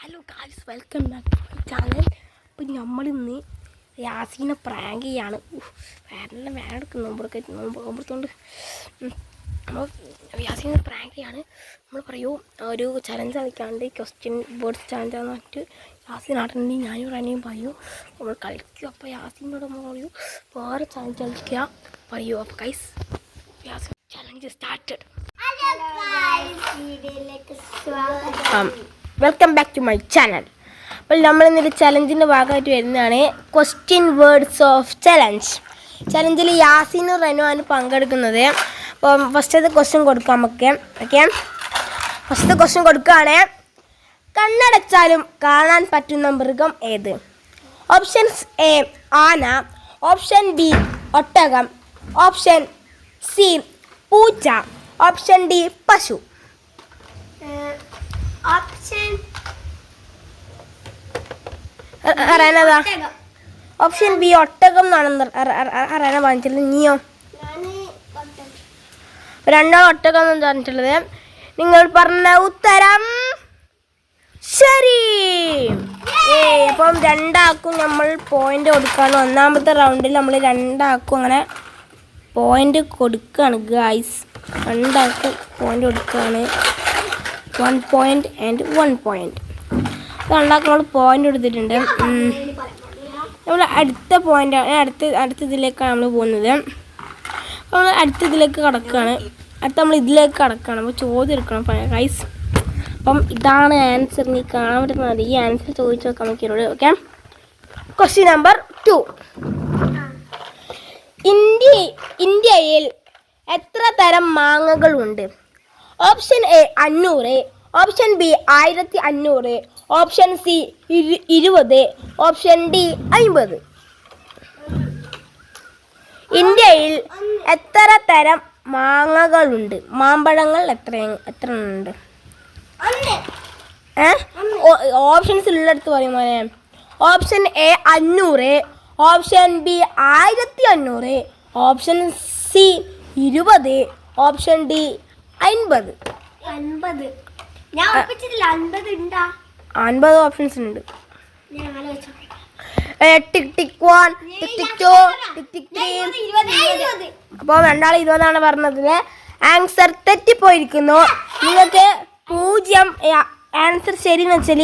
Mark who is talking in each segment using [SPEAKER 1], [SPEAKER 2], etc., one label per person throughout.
[SPEAKER 1] Hello guys, welcome back to my channel. അപ്പോൾ നമ്മളിന്ന് യാസീനെ prank ചെയ്യാണ്. വേറെടുക്കും നോമ്പെടുത്തോണ്ട് നമ്മൾ യാസീനെ പ്രാങ്ക് ചെയ്യാണ്. നമ്മൾ പറയൂ ഒരു ചലഞ്ച് കളിക്കാണ്ട് ക്വസ്റ്റ്യൻ വേർഡ്സ് ചലഞ്ചാന്ന് പറഞ്ഞിട്ട് യാസീൻ ആട്ടുണ്ടെങ്കിൽ ഞാനും റനയും പറയൂ നമ്മൾ കളിക്കും. അപ്പോൾ യാസീനോട് നമ്മൾ പറയൂ വേറെ ചലഞ്ച് കളിക്കുക പറയൂ. അപ്പോൾ guys Yaseen challenge started. Welcome back to my channel. അപ്പോൾ നമ്മളിന്നൊരു ചലഞ്ചിൻ്റെ ഭാഗമായിട്ട് വരുന്നതാണ് ക്വസ്റ്റ്യൻ വേർഡ്സ് ഓഫ് ചലഞ്ചിൽ യാസീനും റനുവാണ് പങ്കെടുക്കുന്നത്. അപ്പോൾ ഫസ്റ്റത്തെ ക്വസ്റ്റ്യൻ കൊടുക്കാം നമുക്ക്. ഓക്കെ, ഫസ്റ്റത്തെ ക്വസ്റ്റ്യൻ കൊടുക്കുകയാണ്. കണ്ണടച്ചാലും കാണാൻ പറ്റുന്ന മൃഗം ഏത്? ഓപ്ഷൻസ് എ ആന, ഓപ്ഷൻ ബി ഒട്ടകം, ഓപ്ഷൻ സി പൂച്ച, ഓപ്ഷൻ ഡി പശു. അറിയാനതാ ഓപ്ഷൻ ബി ഒട്ടകം എന്നാണ് അറിയാൻ പറഞ്ഞിട്ടുള്ളത്. നീയോ? രണ്ടാം ഒട്ടകം എന്ന് പറഞ്ഞിട്ടുള്ളത്. നിങ്ങൾ പറഞ്ഞ ഉത്തരം ശരി. അപ്പം രണ്ടാക്കും നമ്മൾ പോയിന്റ് കൊടുക്കുകയാണ്. ഒന്നാമത്തെ റൗണ്ടിൽ നമ്മൾ രണ്ടാക്കും അങ്ങനെ പോയിന്റ് കൊടുക്കുകയാണ് ഗായ്സ്. രണ്ടാക്കും പോയിന്റ് കൊടുക്കുകയാണ്. 1 point and 1 point. രണ്ടാക്കും നമ്മൾ പോയിന്റ് എടുത്തിട്ടുണ്ട്. നമ്മൾ അടുത്ത പോയിന്റ് അടുത്ത ഇതിലേക്കാണ് നമ്മൾ പോകുന്നത്. നമ്മൾ അടുത്ത ഇതിലേക്ക് കടക്കുകയാണ്. നമ്മൾ ഇതിലേക്ക് കടക്കുകയാണ്. അപ്പോൾ ചോദ്യം എടുക്കണം ഗൈസ്. അപ്പം ഇതാണ് ആൻസർ. നീ കാണാൻ പറ്റുന്നത് ഈ ആൻസർ ചോദിച്ചു നോക്കാം നമുക്കിനോട്. Okay, question number 2. ഇന്ത്യയിൽ എത്ര തരം മാങ്ങകളുണ്ട്? Option A 500, option B 1500, option C 20, option D 50. ഇന്ത്യയിൽ എത്ര തരം മാങ്ങകളുണ്ട്? മാമ്പഴങ്ങൾ എത്ര ഉണ്ട്? ഓപ്ഷൻസ് ഉള്ളിടത്ത് പറയും മോനെ. Option A 500, option B 1500, option C 20, option D 50. 50 options ഉണ്ട്. ടിക് ടിക് 1, ടിക് ടിക് 2, ടിക് ടിക് 3. അപ്പോൾ 2020 പറഞ്ഞത്. ആൻസർ തെറ്റിപ്പോയിരിക്കുന്നു. നിങ്ങൾക്ക് 0 ആൻസർ ശരിയെന്ന് വെച്ചാൽ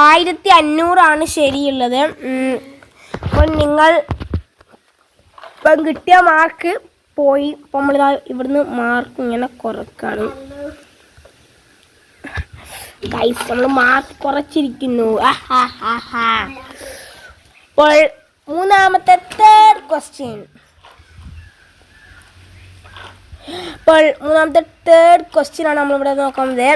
[SPEAKER 1] 1500 ശരിയുള്ളത്. അപ്പോൾ നിങ്ങൾ ഇപ്പം കിട്ടിയ മാർക്ക് പോയി. അപ്പോൾ നമ്മളിതാ ഇവിടുന്ന് മാർക്ക് ഇങ്ങനെ കുറക്കാണ് ഗൈസ്. നമ്മൾ മാർക്ക് കുറച്ചിരിക്കുന്നു. അപ്പോൾ മൂന്നാമത്തെ തേർഡ് ക്വസ്റ്റ്യൻ. അപ്പോൾ മൂന്നാമത്തെ തേർഡ് ക്വസ്റ്റ്യൻ ആണ് നമ്മളിവിടെ നോക്കുന്നത്.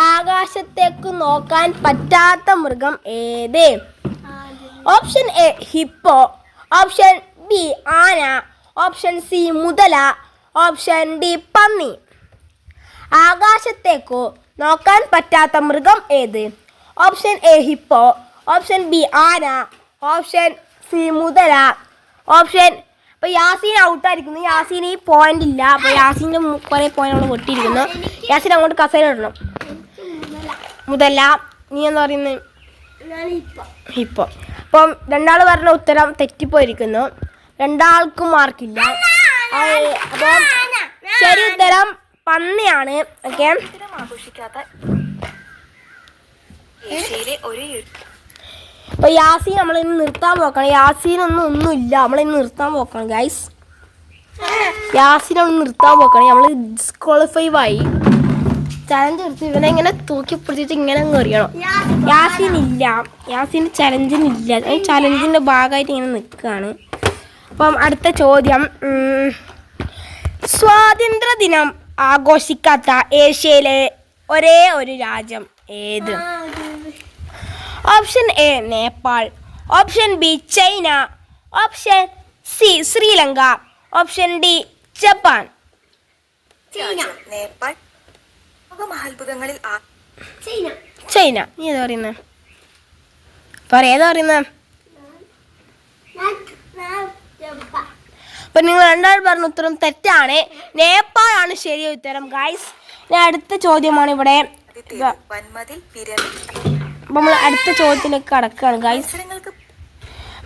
[SPEAKER 1] ആകാശത്തേക്ക് നോക്കാൻ പറ്റാത്ത മൃഗം ഏത്? Option A Hippo, option B ആന, ഓപ്ഷൻ സി മുതല, ഓപ്ഷൻ ഡി പന്നി. ആകാശത്തേക്കോ നോക്കാൻ പറ്റാത്ത മൃഗം ഏത്? Option A Hippo, option B ആന, ഓപ്ഷൻ സി മുതല, ഓപ്ഷൻ. അപ്പോൾ യാസീൻ ഔട്ടായിരിക്കുന്നു. യാസീന് ഈ പോയിന്റ് ഇല്ല. അപ്പോൾ യാസീൻ്റെ കുറേ പോയിന്റ് നമ്മൾ പൊട്ടിയിരിക്കുന്നു. യാസീൻ അങ്ങോട്ട് കസേര ഇടണം. മുതല. നീ എന്താ പറയുന്നത്? ഹിപ്പോ. അപ്പം രണ്ടാൾ പറഞ്ഞ ഉത്തരം തെറ്റിപ്പോയിരിക്കുന്നു. രണ്ടാൾക്കും മാർക്കില്ല. അപ്പം ശരി ഉത്തരം പന്നിയാണ്. ഓക്കെ, അപ്പോൾ യാസീൻ നമ്മളിന്ന് നിർത്താൻ പോക്കണം. യാസീനൊന്നുമില്ല. നമ്മളിന്ന് നിർത്താൻ പോക്കണം ഗൈസ്. യാസീനൊന്ന് നിർത്താൻ പോക്കണം. നമ്മൾ ഡിസ്ക്വാളിഫൈ ആയി. ചലഞ്ച് എടുത്ത് ഇവനെ ഇങ്ങനെ തൂക്കി പിടിച്ചിട്ട് ഇങ്ങനെ അങ്ങ് എറിയണം. യാസീനില്ല. യാസീന് ചലഞ്ചിനില്ല. ചലഞ്ചിൻ്റെ ഭാഗമായിട്ട് ഇങ്ങനെ നിൽക്കുകയാണ്. അപ്പം അടുത്ത ചോദ്യം. സ്വാതന്ത്ര്യദിനം ആഘോഷിക്കാത്ത ഏഷ്യയിലെ ഒരേ ഒരു രാജ്യം ഏത്? Option A Nepal, option B China, option C Sri Lanka, option D Japan.
[SPEAKER 2] Nepal മഹാത്ഭുതങ്ങളിൽ
[SPEAKER 1] ചൈന. നീ ഏതാ പറയുന്നത്? ഏതാ പറയുന്നത്? അപ്പം നിങ്ങൾ രണ്ടാൾ പറഞ്ഞ ഉത്തരം തെറ്റാണ്. നേപ്പാളാണ് ശരി ഉത്തരം ഗൈസ്. അടുത്ത ചോദ്യമാണ് ഇവിടെ.
[SPEAKER 2] ആദ്യത്തേത് വൻമതിൽ പിരമിഡ്.
[SPEAKER 1] അപ്പം നമ്മൾ അടുത്ത ചോദ്യത്തിലേക്ക് കടക്കുകയാണ് ഗൈസ്.
[SPEAKER 2] മത്സരങ്ങൾക്ക്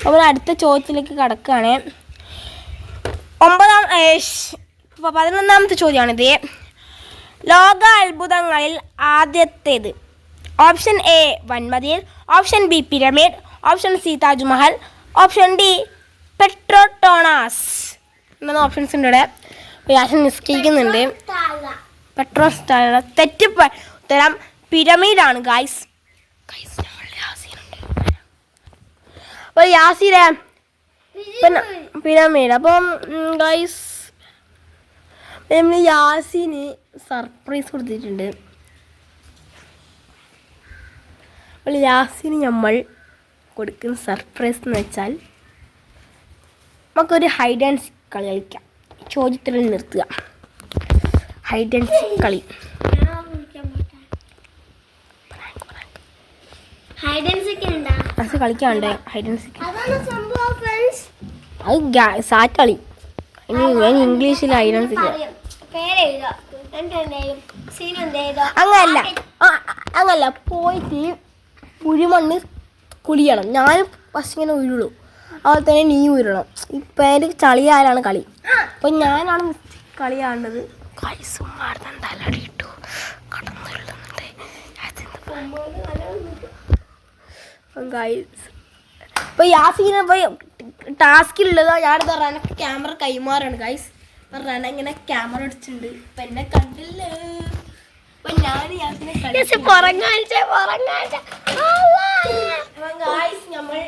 [SPEAKER 1] നമ്മൾ അടുത്ത ചോദ്യത്തിലേക്ക് കടക്കുകയാണ്. 11ാമത്തെ ചോദ്യമാണിത്. ലോക അത്ഭുതങ്ങളിൽ ആദ്യത്തേത്. ഓപ്ഷൻ എ വൻമതിൽ, option B pyramid, option C Taj Mahal, option D Petronas എന്ന ഓപ്ഷൻസ് ഉണ്ട് ഇവിടെ. യാസൻ നിശ്ചയിക്കുന്നുണ്ട്. പെട്രോസ് തെറ്റ് ഉത്തരം പിരമിഡാണ് ഗൈസ്. അപ്പോൾ യാസിനെ പിരമിഡ്. അപ്പം ഗൈസ് നമ്മൾ യാസിന് സർപ്രൈസ് കൊടുത്തിട്ടുണ്ട്. അപ്പോൾ യാസിന് നമ്മൾ കൊടുക്കുന്ന സർപ്രൈസ് എന്ന് വെച്ചാൽ നമുക്കൊരു ഹൈഡ് ആൻഡ് സീക്ക് കളി കളിക്കാം. ചോദ്യത്തിൽ നിർത്തുക. ഹൈഡ് ആൻഡ് സീക്ക് കളി. അത് കളിക്കാണ്ട് ഹൈഡ് ആൻഡ് സീക്ക്. അത് സാറ്റ് കളി. ഇംഗ്ലീഷിൽ ഹൈഡ് ആൻഡ് സീക്ക്. അങ്ങനല്ല പോയിട്ട് കുഴിമണ്ണ് കുളിയണം. ഞാൻ ഫസ്റ്റ് ഇങ്ങനെ ഉരുളൂ, അതുപോലെ തന്നെ നീ ഉരുളണം. ഈ പേര് ചളിയാലാണ് കളി. അപ്പം ഞാനാണ് കളി കാണുന്നത്. ഇപ്പൊ യാസീനെ പോയി ടാസ്കിലുള്ളത് ഞാനിത് റനക്ക് ക്യാമറ കൈമാറാണ് ഗൈസ്. റന ഇങ്ങനെ ക്യാമറ അടിച്ചിട്ടുണ്ട്. ഇപ്പൊ എന്നെ കണ്ടില്ലേ. അപ്പൊ ഞാൻ യാസീനെ നമ്മൾ